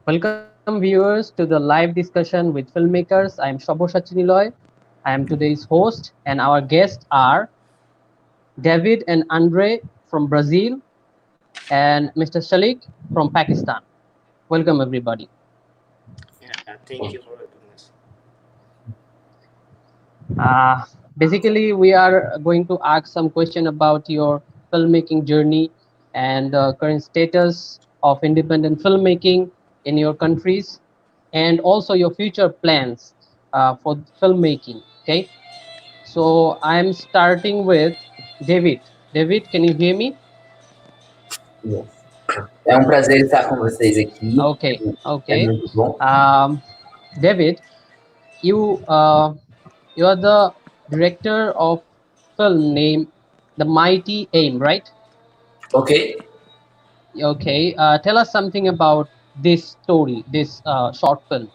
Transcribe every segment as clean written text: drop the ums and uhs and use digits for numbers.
Welcome viewers to the live discussion with filmmakers. I am Shabo Sachiniloy. I am today's host and our guests are David and Andre from Brazil and Mr. Shalik from Pakistan. Welcome everybody. Yeah, thank you for having us. Uh, Basically, we are going to ask some question about your filmmaking journey and the current status of independent filmmaking in your countries, and also your future plans for filmmaking. Okay, so I'm starting with David. David, can you hear me? Yes. É um prazer estar com vocês aqui. Okay, É okay. muito bom. David, you you are the director of film named The Mighty Aim, right? Ok? Okay. Tell us something about this story, this short film.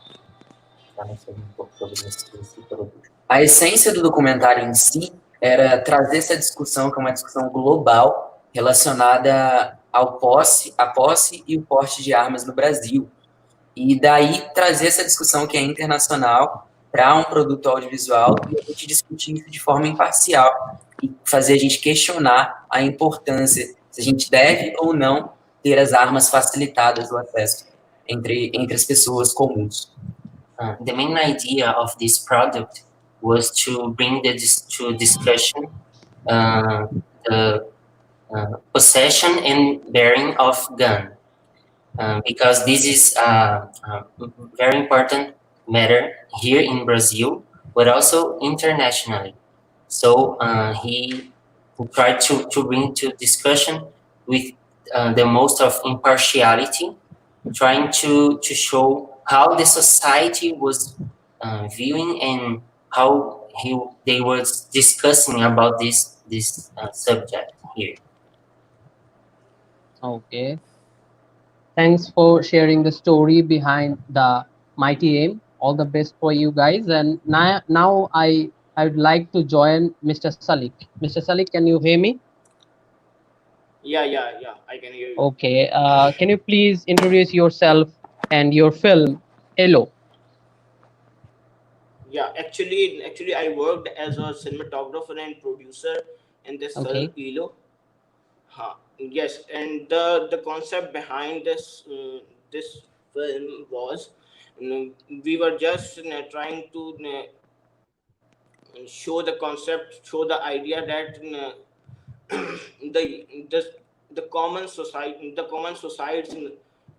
A essência do documentário em si era trazer essa discussão, que é uma discussão global, relacionada à posse e o porte de armas no Brasil. E daí trazer essa discussão que é internacional para um produto audiovisual e a gente discutir isso de forma imparcial e fazer a gente questionar a importância, se a gente deve ou não ter as armas facilitadas, o acesso entre as pessoas comuns. The main idea of this product was to bring to discussion the possession and bearing of gun, because this is a very important matter here in Brazil, but also internationally. So he tried to bring to discussion with the most of impartiality, trying to show how the society was viewing and how they was discussing about this subject here. Okay. Thanks for sharing the story behind the Mighty Aim. All the best for you guys. And now I would like to join Mr. Salik. Mr. Salik, can you hear me? Yeah, I can hear you. Okay. Can you please introduce yourself and your film, Elo? Yeah, actually, I worked as a cinematographer and producer in this Okay. film ELO. Yes, and the concept behind this film was, we were just trying to show the concept, show the idea that the the the common societies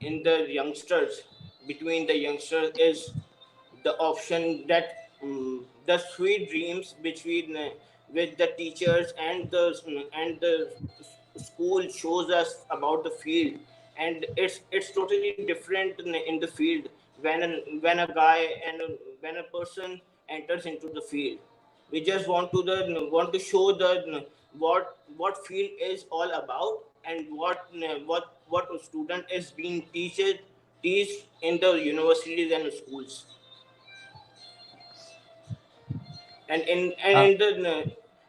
in the youngsters, between the youngsters, is the option that the sweet dreams between with the teachers and the school shows us about the field, and it's totally different in the field when a guy and when a person enters into the field. We just want to show the what field is all about, and what a student is being teach in the universities and schools, and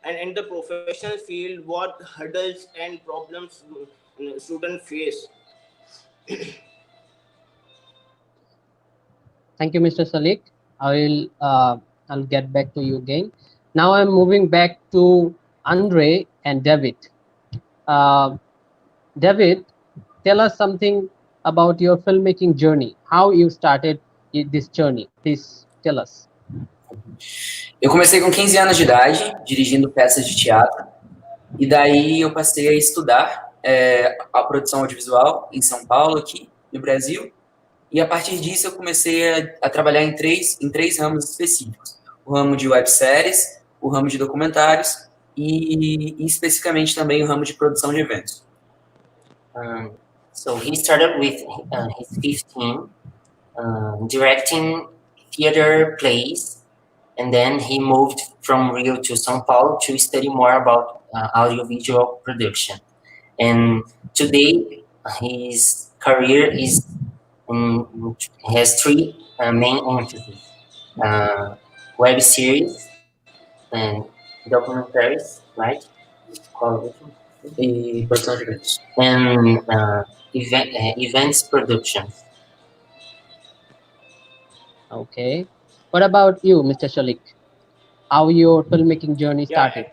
Uh, in the professional field, what hurdles and problems students face. Thank you, Mr. Salik. I'll get back to you again. Now I'm moving back to Andre and David. Uh, David, tell us something about your filmmaking journey. How you started this journey? Please tell us. Eu comecei com 15 anos de idade, dirigindo peças de teatro, e daí eu passei a estudar a produção audiovisual em São Paulo, aqui no Brasil, e a partir disso eu comecei a trabalhar em três ramos específicos: o ramo de webséries, o ramo de documentários e especificamente também o ramo de produção de eventos. So he started with his 15, directing theater plays, and then he moved from Rio to São Paulo to study more about audiovisual production. And today, his career has three main emphases: web series and documentaries, right? E produção de eventos. And events productions. Okay. What about you, Mr. Shalik? How your filmmaking journey Yeah, started?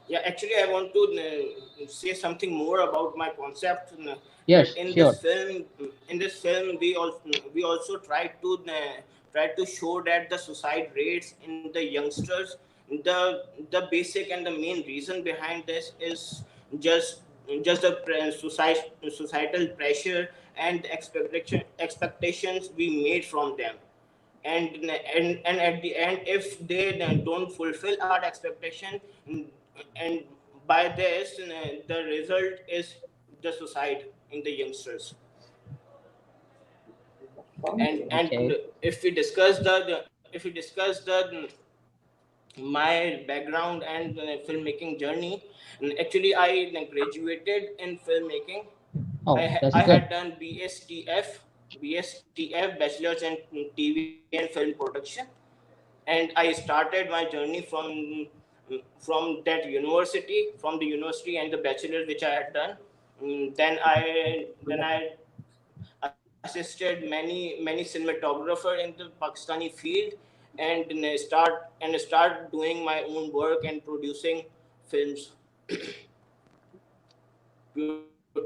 yeah. Actually, I want to say something more about my concept. That Yes, in this sure. film, we also try to show that the suicide rates in the youngsters, the basic and the main reason behind this is just just the societal pressure and expectations we made from them, and at the end, if they don't fulfill our expectation, and by this, the result is the suicide in the youngsters. And Okay. if we discuss my background and filmmaking journey, actually I graduated in filmmaking. Oh, that's I good. had done BSTF, Bachelor's in TV and Film Production, and I started my journey from that university, from the university and the bachelor which I had done. Then I assisted many cinematographer in the Pakistani field, and start doing my own work and films,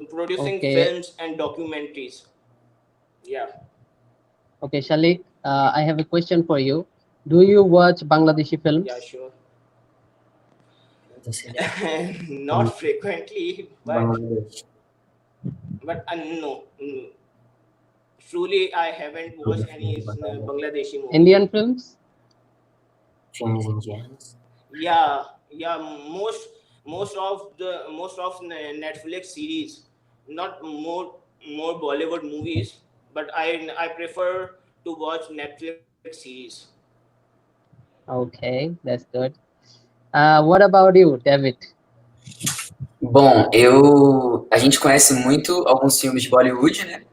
producing Okay. films and documentaries. Yeah, Okay, Shalik, I have a question for you. Do you watch Bangladeshi yeah, films? sure. To say that. Not Um, frequently, Bangladesh. no. Truly, I haven't watched any Bangladesh. Bangladeshi movie. Indian films? Filmes indianos. Yeah, yeah. Most of Netflix series, not more Bollywood movies, but I prefer to watch Netflix series. Okay, that's good. What about you, David? Bom, a gente conhece muito alguns filmes de Bollywood, né?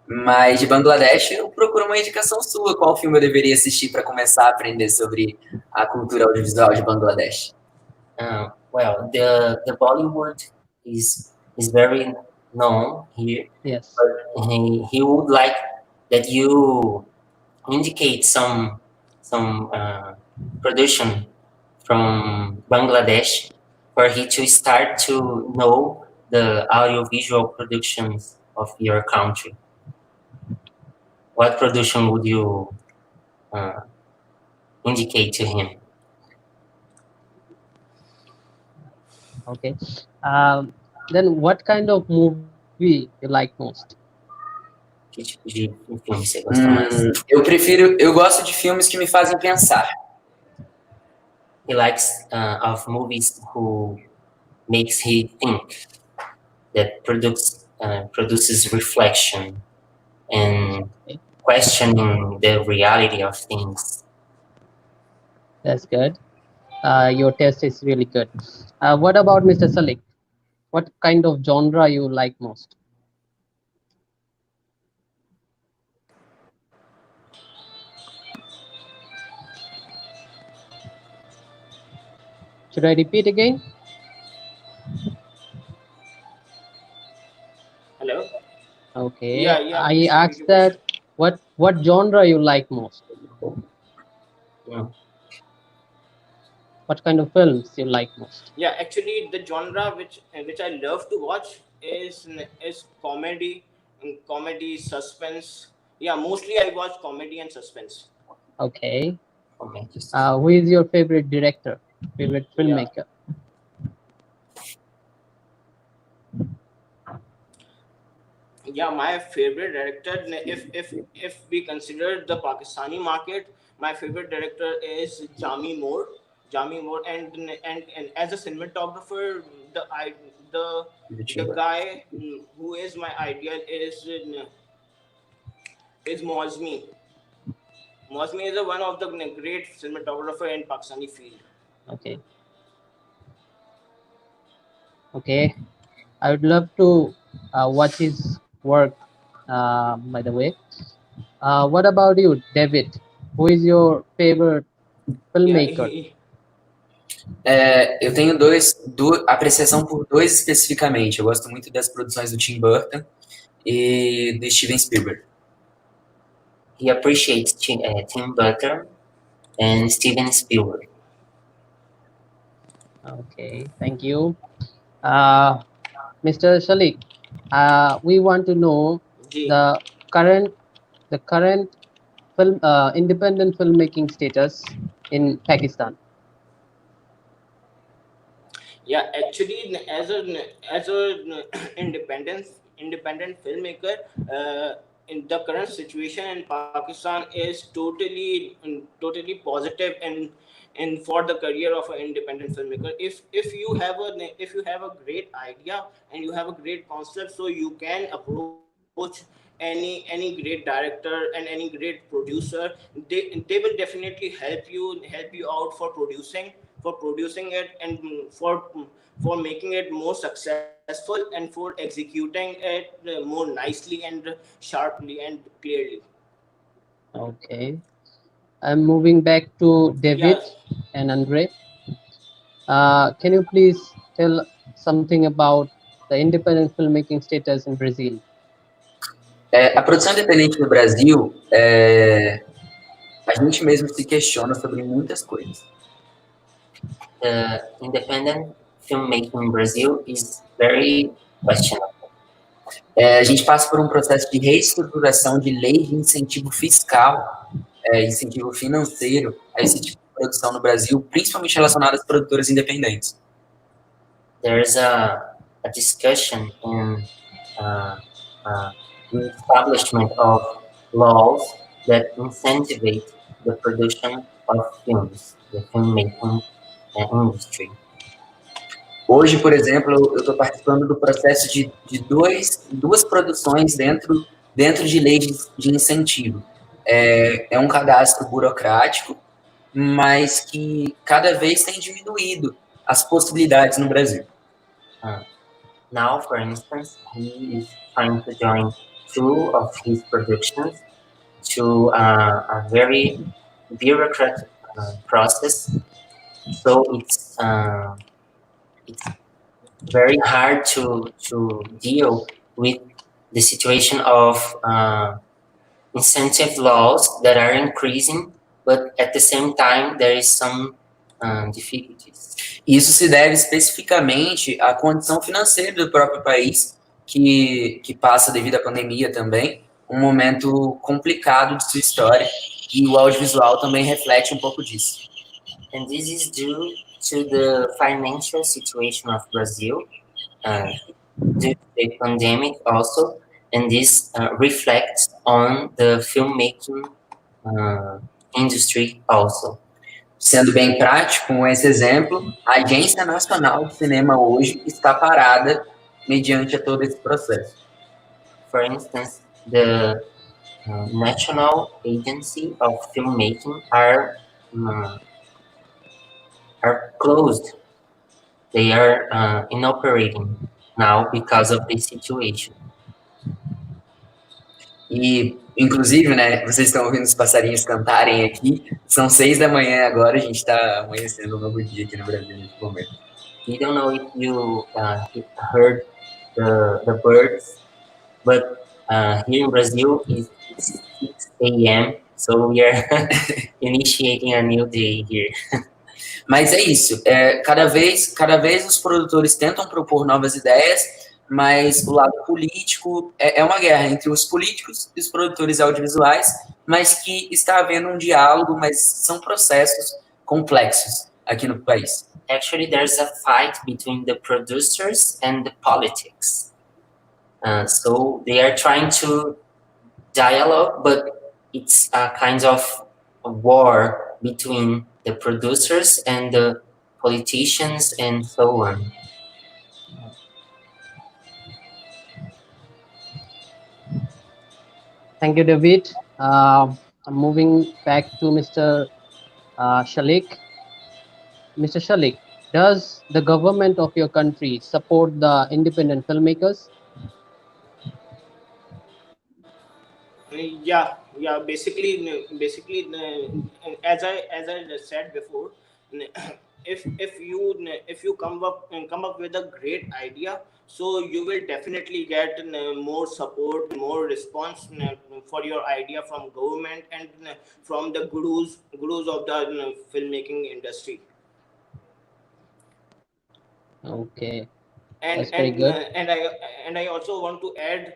Mas de Bangladesh, eu procuro uma indicação sua. Qual filme eu deveria assistir para começar a aprender sobre a cultura audiovisual de Bangladesh? Well, the Bollywood is very known here, Yes. but he would like that you indicate some production from Bangladesh for he to start to know the audiovisual productions of your country. What production would you uh, indicate to him? Okay. Um, then what kind of movie you like most? Que tipo de filme você gosta mais? Eu gosto de filmes que me fazem pensar. He likes of movies who makes he think, that produces reflection and Okay, questioning the reality of things. that's good. Your taste is really good. What about Mr. Salik? What kind of genre you like most? Should I repeat again? Hello. Okay, Yeah, yeah. I Please repeat asked your that question. what genre you like most? Mm. What kind of films you like most? Yeah, actually, the genre which I love to watch is comedy, comedy suspense. Yeah, mostly I watch comedy and suspense. Okay. Okay, just Who is your favorite director? Favorite Yeah, filmmaker? yeah. My favorite director, if we consider the Pakistani market, my favorite director is Jami Moore. Jami Moore, and as a cinematographer, the I the YouTuber. guy who is my ideal is Mozmi. Mosmi is one of the great cinematographer in Pakistani field. Okay. Okay. I would love to watch his work. By the way, what about you, David? Who is your favorite Yeah, filmmaker? Eu tenho apreciação por dois especificamente. Eu gosto muito das produções do Tim Burton e do Steven Spielberg. he appreciates Tim Burton and Steven Spielberg. Okay, thank you. Mr. Shalik, we want to know Ji. the current film independent filmmaking status in Pakistan. Yeah, actually, as a independent filmmaker, in the current situation in Pakistan is totally positive and for the career of an independent filmmaker. If you have a great idea and you have a great concept, so you can approach any great director and any great producer. They will definitely help you out for producing it and for making it more successful and for executing it more nicely and sharply and clearly. Okay, I'm moving back to David Yes. and Andre. Can you please tell something about the independent filmmaking status in Brazil? A produção independente no Brasil, a gente mesmo se questiona sobre muitas coisas. The independent filmmaking in Brazil is very questionable. A gente passa por um processo de reestruturação de lei de incentivo fiscal, incentivo financeiro a esse tipo de produção no Brasil, principalmente relacionado às produtoras independentes. There's a discussion uh, in establishment of laws that incentivate the production of films, the filmmaking industry. Hoje, por exemplo, eu estou participando do processo de duas produções dentro de leis de incentivo. É um cadastro burocrático, mas que cada vez tem diminuído as possibilidades no Brasil. Now, for instance, he is trying to join two of his productions to a very bureaucratic process. So it's very hard to deal with the situation of incentive laws that are increasing, but at the same time there is some difficulties. Isso se deve especificamente à condição financeira do próprio país, que passa, devido à pandemia também, um momento complicado de sua história, e o audiovisual também reflete um pouco disso. And this is due to the financial situation of Brazil, due to the pandemic also, and this reflects on the filmmaking industry also. Sendo bem prático, com esse exemplo, a Agência Nacional de Cinema hoje está parada mediante a todo esse processo. For instance, the National Agency of Filmmaking are closed. They are inoperating now because of this situation. E, inclusive, né, vocês estão ouvindo os passarinhos cantarem aqui, são 6 da manhã agora, a gente está amanhecendo um novo dia aqui no Brasil nesse momento. We don't know if you heard the birds, but here in Brazil it's 6 a.m., so we are initiating a new day here. Mas é isso, cada vez os produtores tentam propor novas ideias, mas o lado político é uma guerra entre os políticos e os produtores audiovisuais, mas que está havendo um diálogo, mas são processos complexos aqui no país. Actually, there's a fight between the producers and the politics. So they are trying to dialogue, but it's a kind of a war between the producers and the politicians and so on. Thank you, David. I'm moving back to Mr. Shalik. Mr. Shalik, does the government of your country support the independent filmmakers? Yeah, basically, as I said before, if you come up with a great idea, so you will definitely get more support, more response for your idea from government and from the gurus of the filmmaking industry. Okay, and that's very and good. and I also want to add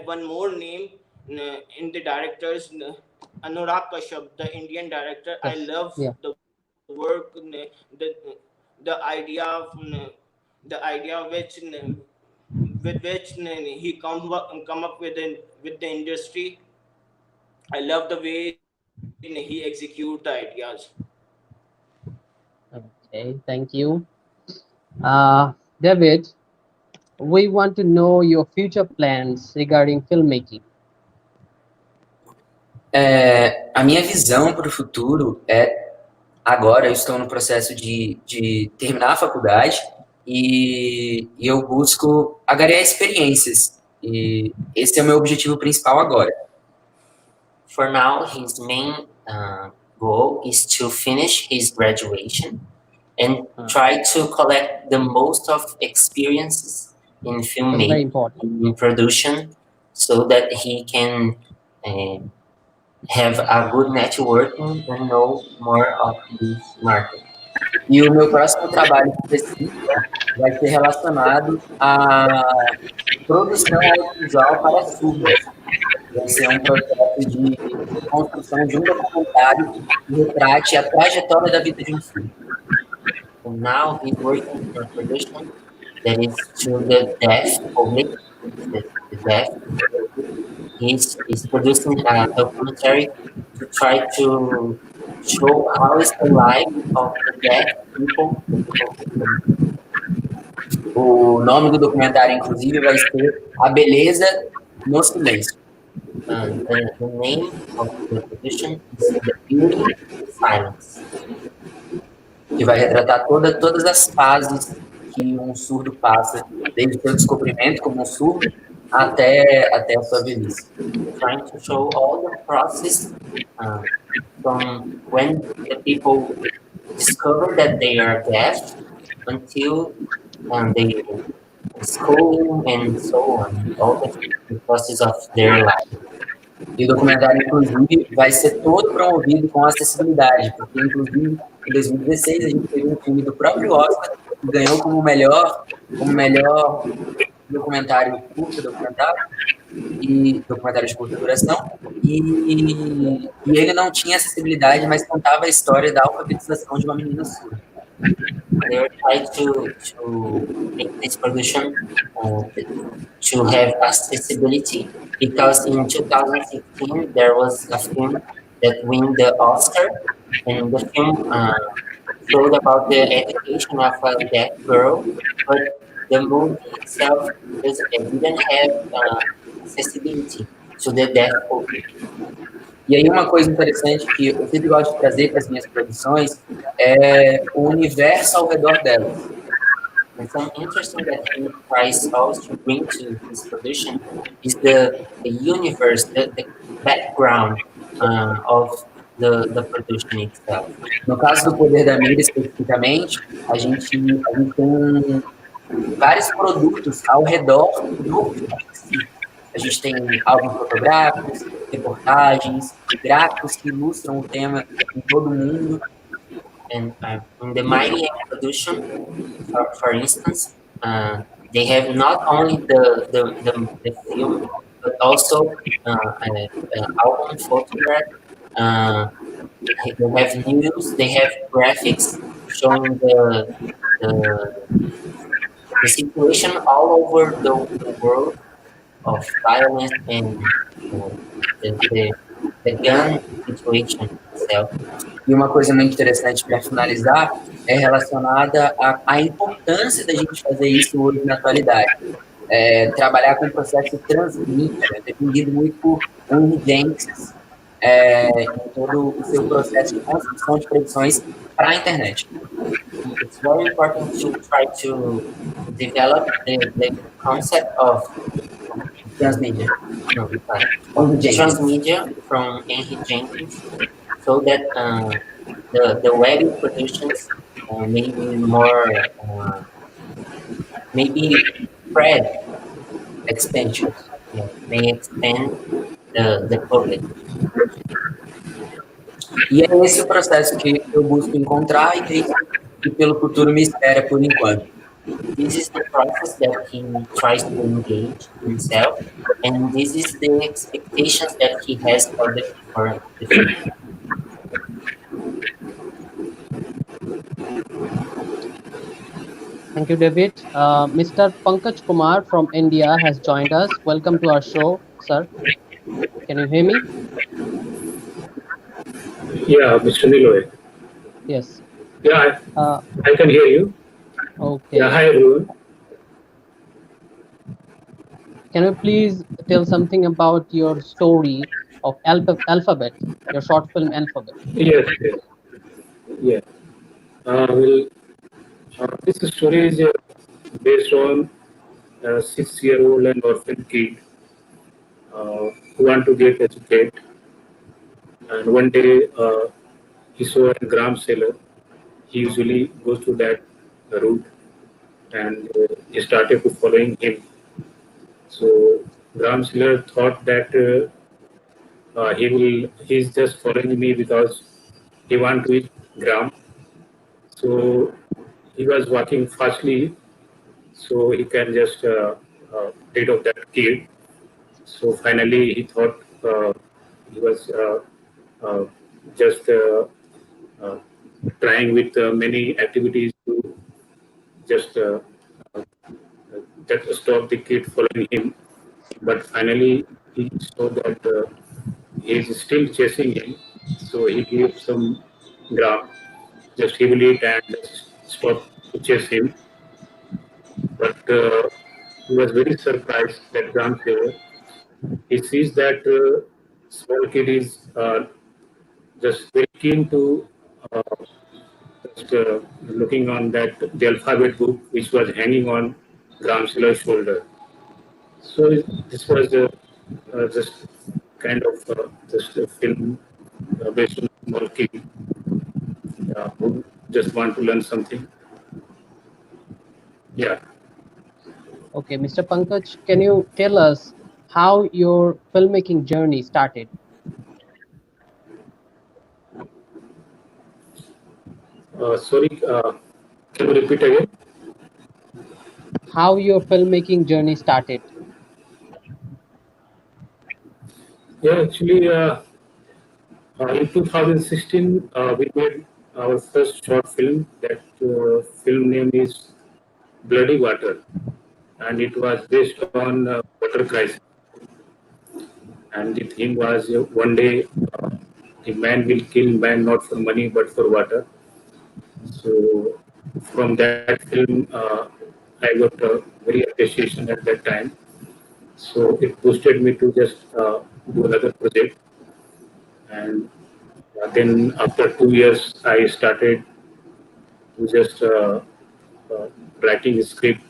one more name in the directors, Anurag Kashyap, the Indian director. I Yes. love Yeah. the work, the idea the idea with which he come up with the industry. I love the way he execute the ideas. Okay, thank you. David, we want to know your future plans regarding filmmaking. A minha visão para o futuro é, agora eu estou no processo de terminar a faculdade e eu busco agregar experiências. E esse é o meu objetivo principal agora. For now, his main goal is to finish his graduation and try to collect the most of experiences in That's very filmmaking, important. in production, so that he can uh, have a good networking and know more of this market. E o meu próximo trabalho específico vai ser relacionado à produção audiovisual para surdos. Vai ser um processo de construção de um documentário que retrate a trajetória da vida de um surdo. And now he's working for a production that is to the deaf public, the deaf. He's producing a documentary to try to show how is the life of the deaf people. O nome do documentário, inclusive, vai ser A Beleza no Silêncio. The name of the production is The Beauty in Silence. Que vai retratar todas as fases que um surdo passa, desde o seu descobrimento como um surdo até a sua velhice. Trying to show all the process from when the people discover that they are deaf until they schooling and so on, all the process of their life. E o documentário, inclusive, vai ser todo promovido com acessibilidade, porque, inclusive, em 2016, a gente teve um filme do próprio Oscar que ganhou como melhor documentário documentário de curta duração, e ele não tinha acessibilidade, mas contava a história da alfabetização de uma menina surda. They were trying to make this production to have accessibility, because in 2016 there was a film that won the Oscar, and the film showed about the education of a deaf girl, but the movie itself didn't have accessibility to the deaf public. E aí uma coisa interessante que eu sempre gosto de trazer para as minhas produções é o universo ao redor delas. And something interesting that he tries also to bring to his production is the universe, the background of the production itself. No caso do Poder da Mídia, especificamente, a gente tem vários produtos ao redor do filme em si. A gente tem álbuns fotográficos, reportagens, gráficos que ilustram o tema em todo o mundo. And in the Mighty production, for instance, they have not only the film, but also album photograph. They have news, they have graphics showing the situation all over the world of violence and the gun situation itself. E uma coisa muito interessante para finalizar é relacionada à importância da gente fazer isso hoje na atualidade. Trabalhar com o processo transmídia, defendido muito por Henry Jenkins em todo o seu processo de construção de produções para a internet. It's very important to try to develop the concept of Transmídia. Transmedia from Henry Jenkins, so that the web productions maybe more, maybe spread expansion, yeah, may expand the public. E é esse o processo que eu busco encontrar e é isso que pelo futuro me espera por enquanto. This is the process that he tries to engage himself, and this is the expectations that he has for the future. Thank you, David. Mr. Pankaj Kumar from India has joined us. Welcome to our show, sir. Can you hear me? Yeah, Mr. Niloy. Yes. Yeah, Uh, I can hear you. Yeah, okay. hi everyone. Can you please tell something about your story of Alphabet, your short film Alphabet? Yes, yes, yeah. Well, this story is based on a 6-year-old and orphan kid who want to get educated. And one day he saw a gram seller. He usually goes to that route, and he started to following him. So gram seller thought that he's just following me because he want to eat gram. So he was walking fastly, so he can just rid of that kid. So finally, he thought he was uh, just uh, trying with many activities to just just stop the kid following him. But finally, he saw that he is still chasing him. So he gave some gram, just he will eat and just stop to chase him. But he was very surprised that gram flavor. He sees that small kid is just very keen to uh, just looking on that the alphabet book which was hanging on Gram Silver's shoulder. So this was just kind of just a film based on small kid who just want to learn something. Yeah. Okay, Mr. Pankaj, can you tell us how your filmmaking journey started? Sorry, can you repeat again? How your filmmaking journey started? Yeah, actually, in 2016, we made our first short film. That film name is Bloody Water, and it was based on water crisis. And the theme was one day a man will kill man not for money but for water. So from that film, I got very appreciation at that time. So it boosted me to just do another project. And then after 2 years, I started to just writing a script,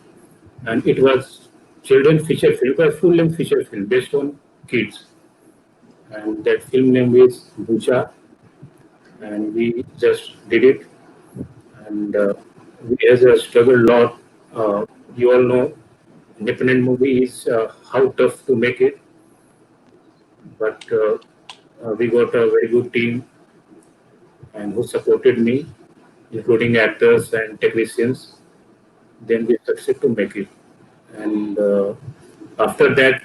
and it was children feature film, a full length feature film based on kids, and that film name is Bucha, and we just did it, and we as a struggle lot. You all know, independent movie is how tough to make it, but we got a very good team and who supported me, including actors and technicians. Then we succeed to make it. And after that,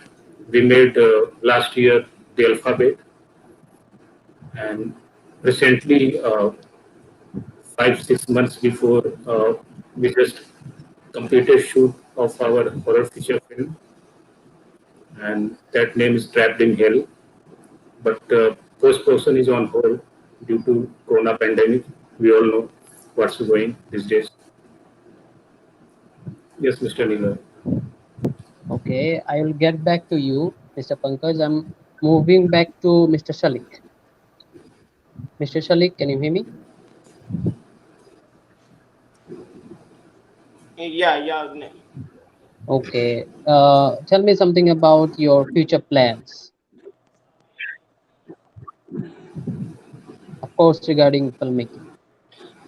we made last year the alphabet, and recently, 5 6 months before, we just completed shoot of our horror feature film, and that name is Trapped in Hell. But post production is on hold due to Corona pandemic. We all know what's going these days. Yes, Mr. Nila. Okay, I will get back to you, Mr. Pankaj. I'm moving back to Mr. Shalik. Mr. Shalik, can you hear me? Yeah, yeah. Okay. Tell me something about your future plans, of course, regarding filmmaking.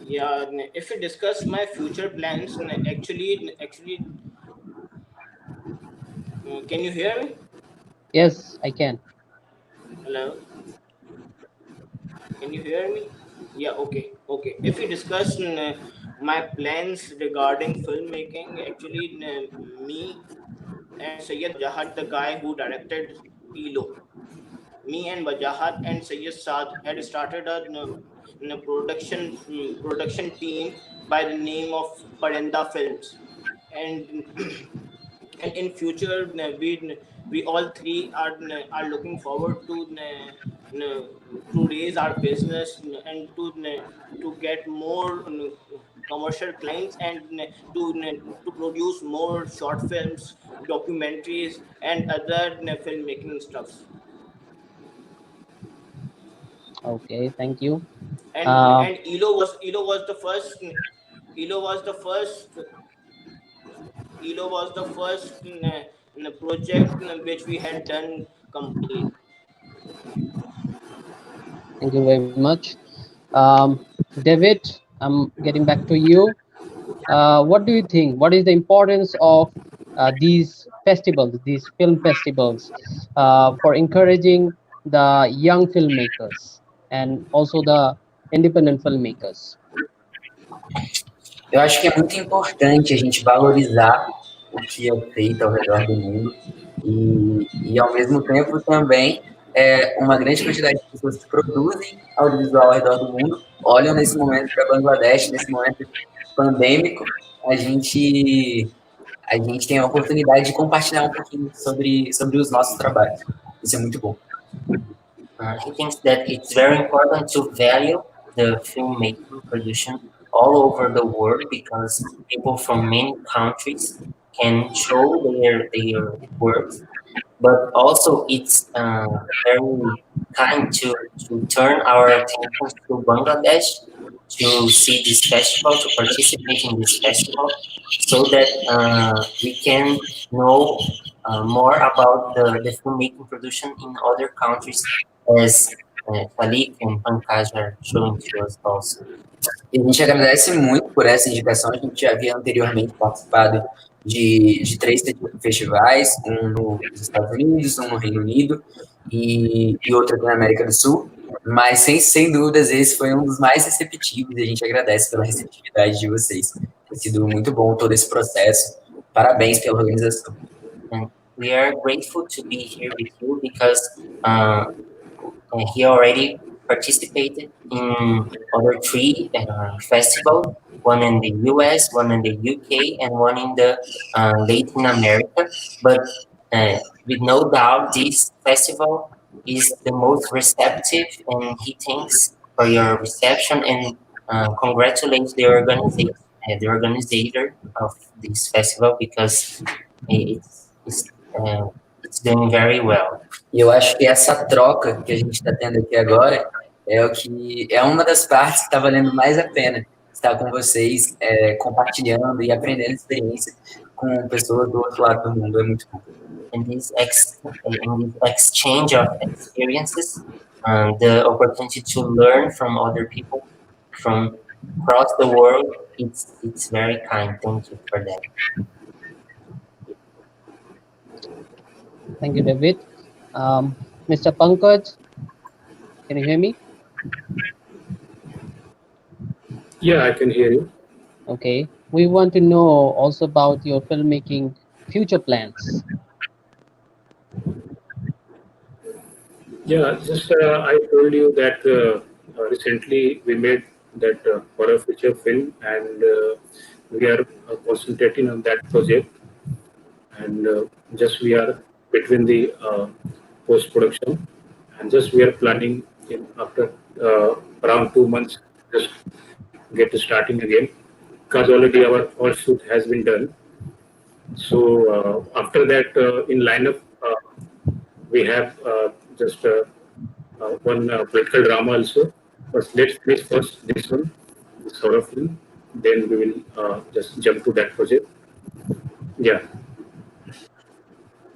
Yeah, if we discuss my future plans, actually, can you hear me? Yes, I can. Hello, can you hear me? Yeah, okay, okay. If we discuss my plans regarding filmmaking, actually, me and Sayyid Wajahat, the guy who directed ELO, me and Wajahat and Sayyid Saad had started a production team by the name of Parenda Films, and and in future we all three are looking forward to raise our business and to get more commercial clients and to produce more short films, documentaries, and other filmmaking stuffs. Okay, thank you. And Uh, Elo was the first Elo was the first Elo was the first project which we had done completely. Thank you very much. David, I'm getting back to you. What do you think? What is the importance of these festivals, these film festivals, for encouraging the young filmmakers and also the independent filmmakers? Eu acho que é muito importante a gente valorizar o que é feito ao redor do mundo e ao mesmo tempo também uma grande quantidade de pessoas que produzem audiovisual ao redor do mundo olham nesse momento para Bangladesh, nesse momento pandêmico, a gente a gente tem a oportunidade de compartilhar um pouquinho sobre os nossos trabalhos. Isso é muito bom. He thinks that it's very important to value the filmmaking production all over the world because people from many countries can show their works. But also, it's very kind to turn our attention to Bangladesh to see this festival, to participate in this festival, so that we can know more about the filmmaking production in other countries, as Khalik and Pankaj are showing to us also. E a gente agradece muito por essa indicação. A gente já havia anteriormente participado de três festivais, um nos Estados Unidos, um no Reino Unido e outro aqui na América do Sul. Mas, sem dúvidas, esse foi um dos mais receptivos e a gente agradece pela receptividade de vocês. Tem sido muito bom todo esse processo. Parabéns pela organização. And we are grateful to be here with you because he already participated in other three festivals, one in the US, one in the UK, and one in the Latin America. But with no doubt, this festival is the most receptive, and he thanks for your reception and congratulates the organizer of this festival because it's, uh, it's doing very well. E eu acho que essa troca que a gente está tendo aqui agora é o que é uma das partes que está valendo mais a pena estar com vocês, compartilhando e aprendendo experiência com pessoas do outro lado do mundo. É muito bom. In this exchange of experiences, the opportunity to learn from other people from across the world, it's very kind. Thank you for that. Thank you, David. Mr. Pankaj, can you hear me? Yeah, I can hear you. Okay. We want to know also about your filmmaking future plans. Yeah, just I told you that recently we made that horror feature film, and we are concentrating on that project, and just we are between the post production, and just we are planning after around 2 months just get starting again because already our all shoot has been done. So after that, in lineup, we have just one political drama also. But let's finish first this one, this horror film. Then we will just jump to that project. Yeah.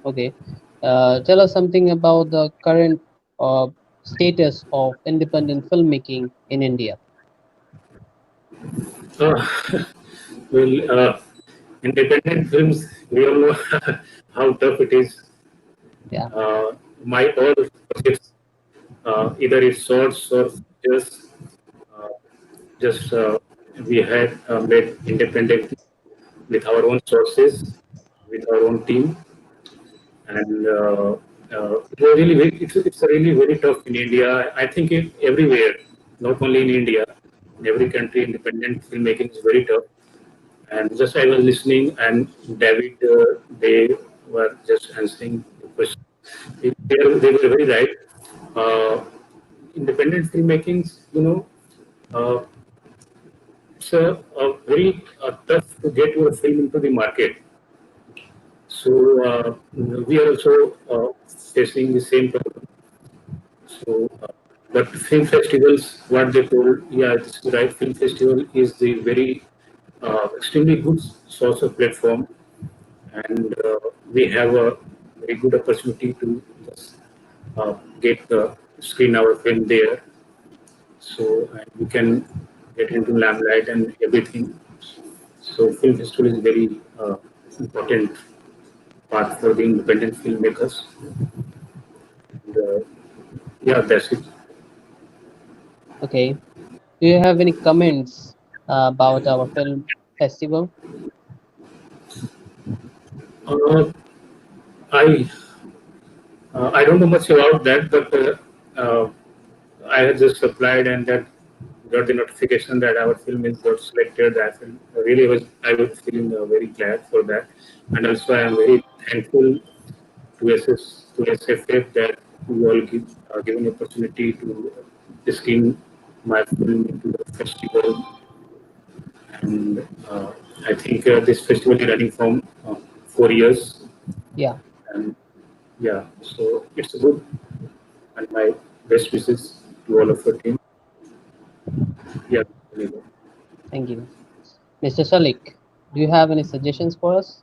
Okay. Tell us something about the current status of independent filmmaking in India. Uh, well, independent films, we all know how tough it is. Yeah. My all projects, either it's shorts or features, uh, just we had made independent with our own sources, with our own team, and it's really very tough in India. I think everywhere, not only in India, in every country, independent filmmaking is very tough. And just I was listening, and David, they were just answering the question. They were very right. Uh, Independent filmmaking, uh, it's very tough to get your film into the market. So we are also facing the same problem. So, but film festivals, what they told, yeah, it's right. Film festival is the very extremely good source of platform, and we have a very good opportunity to just, get screen our film there. So and we can get into limelight and everything. So film festival is very important part for the independent filmmakers. And, yeah, that's it. Okay. Do you have any comments about our film festival? Uh, I I don't know much about that, but I had just applied and that got the notification that our film is got selected. I was feeling very glad for that, and also I am very thankful to SFF that we all given opportunity to screen my film into the festival, and I think this festival is running from 4 years, Yeah. and yeah, so it's good, and my best wishes to all of your team. Yeah, anyway. Thank you. Mr. Salik, do you have any suggestions for us?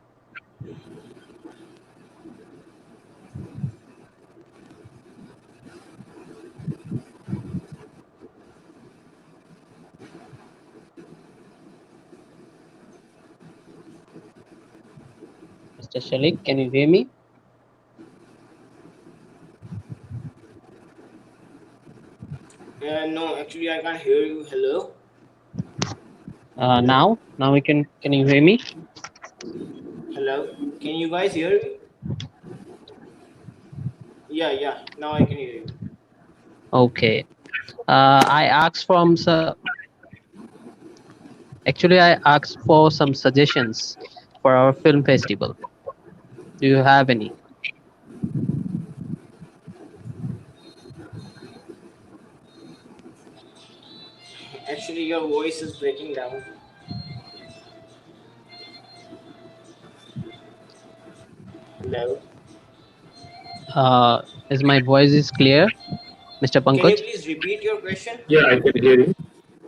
Mr. Salik, can you hear me? No, actually, I can't hear you. Hello? Now we can you hear me? Hello? Can you guys hear me? Yeah, yeah. Now I can hear you. Okay. I asked from actually I asked for some suggestions for our film festival. Do you have any? Actually, your voice is breaking down. Hello? Is my voice is clear, Mr. Can you Pankaj? please repeat your question? Yeah, I can hear you.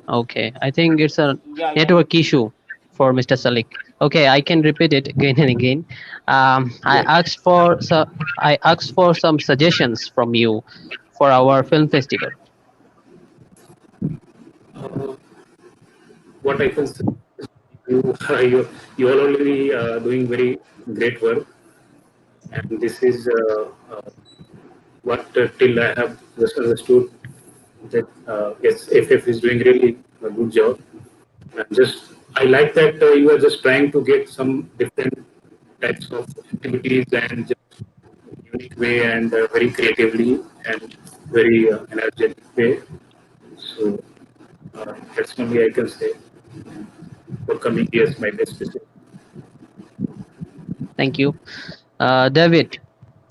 Okay, I think it's a Yeah, yeah. network issue for Mr. Salik. Okay, I can repeat it again and again. Yeah. I asked for some suggestions from you for our film festival. Uh, what I can say, you, you are already doing very great work, and this is what till I have just understood that yes, FF is doing really a good job. And just I like that you are just trying to get some different types of activities and just unique way and very creatively and very energetic way. So that's only I can say for coming years, my best wishes. Thank you. David,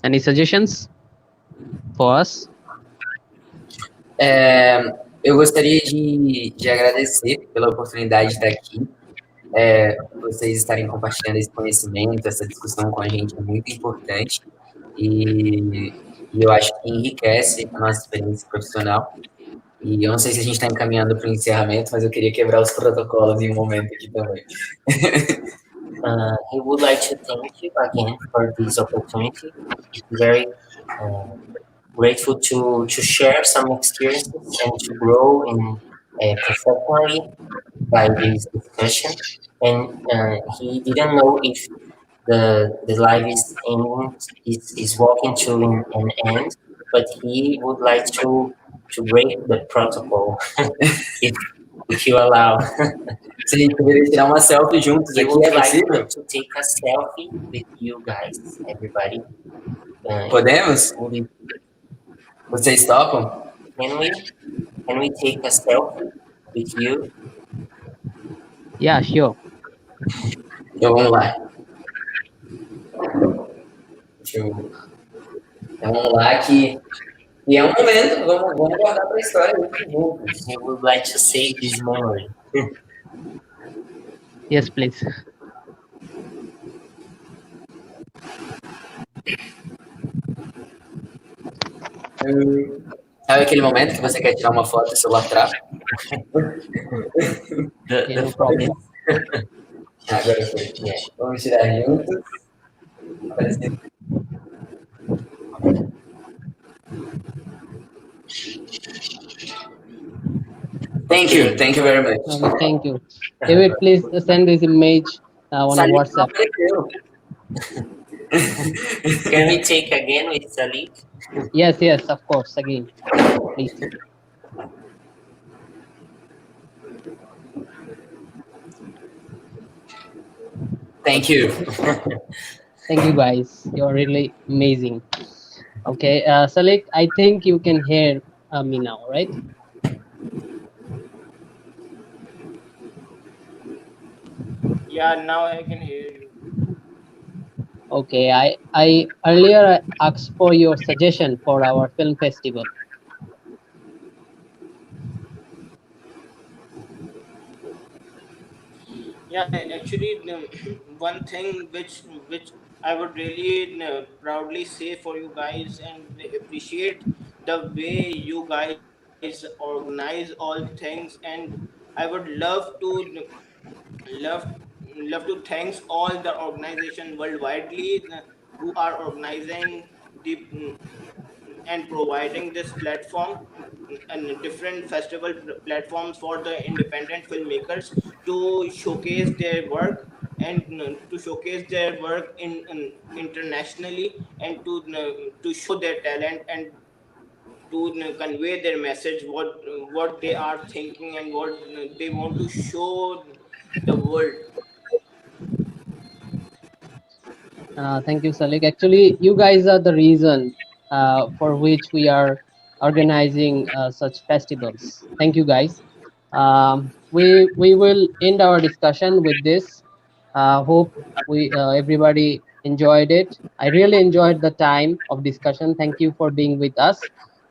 any suggestions for us? É, eu gostaria de agradecer pela oportunidade de estar aqui, vocês estarem compartilhando esse conhecimento, essa discussão com a gente é muito importante e, e eu acho que enriquece a nossa experiência profissional. E eu não sei se a gente está encaminhando para o encerramento, mas eu queria quebrar os protocolos em um momento aqui também. I would like to thank you again for this opportunity. Very grateful to share some experiences and to grow in professionally. by this discussion, and he didn't know if the life is ending, is walking to an end, but he would like to break the protocol, if if you allow. Se a gente poderia tirar uma selfie juntos He aqui, would é like possível? to take a selfie with you guys, everybody. Podemos? Would you- Vocês topam? Can we can we take a selfie with you? Yeah, sure. Então vamos lá. Deixa eu... Então vamos lá que... E é um momento, vamos guardar para a história juntos. He would like to save this memory. Yes, please. Sabe aquele momento que você quer tirar uma foto e o celular trava? Yeah, no problem. Agora foi. Yeah. Vamos tirar juntos. Aparece- Thank you very much. Thank you. David, please send this image on Sabe que não WhatsApp. apareceu. Can we take again with Salik? Yes, yes, of course. Again, please. Thank you. Thank you, guys. You're really amazing. Okay, Salik, I think you can hear me now, right? Yeah, now I can hear you. Okay, I earlier asked for your suggestion for our film festival. Yeah, actually, one thing which I would really proudly say for you guys and appreciate the way you guys organize all things, and I would love love to thanks all the organization worldwidely who are organizing the and providing this platform and different festival platforms for the independent filmmakers to showcase their work and to showcase their work in internationally and to show their talent and to convey their message what they are thinking and what they want to show the world. Thank you, Salik. Actually, you guys are the reason for which we are organizing such festivals. Thank you, guys. We will end our discussion with this. Hope we everybody enjoyed it. I really enjoyed the time of discussion. Thank you for being with us.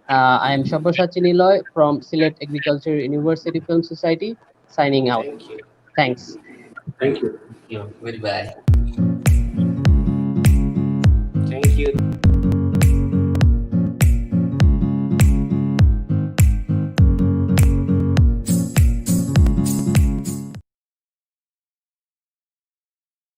I am Shabbasha Chiniloy from Sylhet Agriculture University Film Society, signing out. Thank you. Thanks. Thank you. You. Goodbye.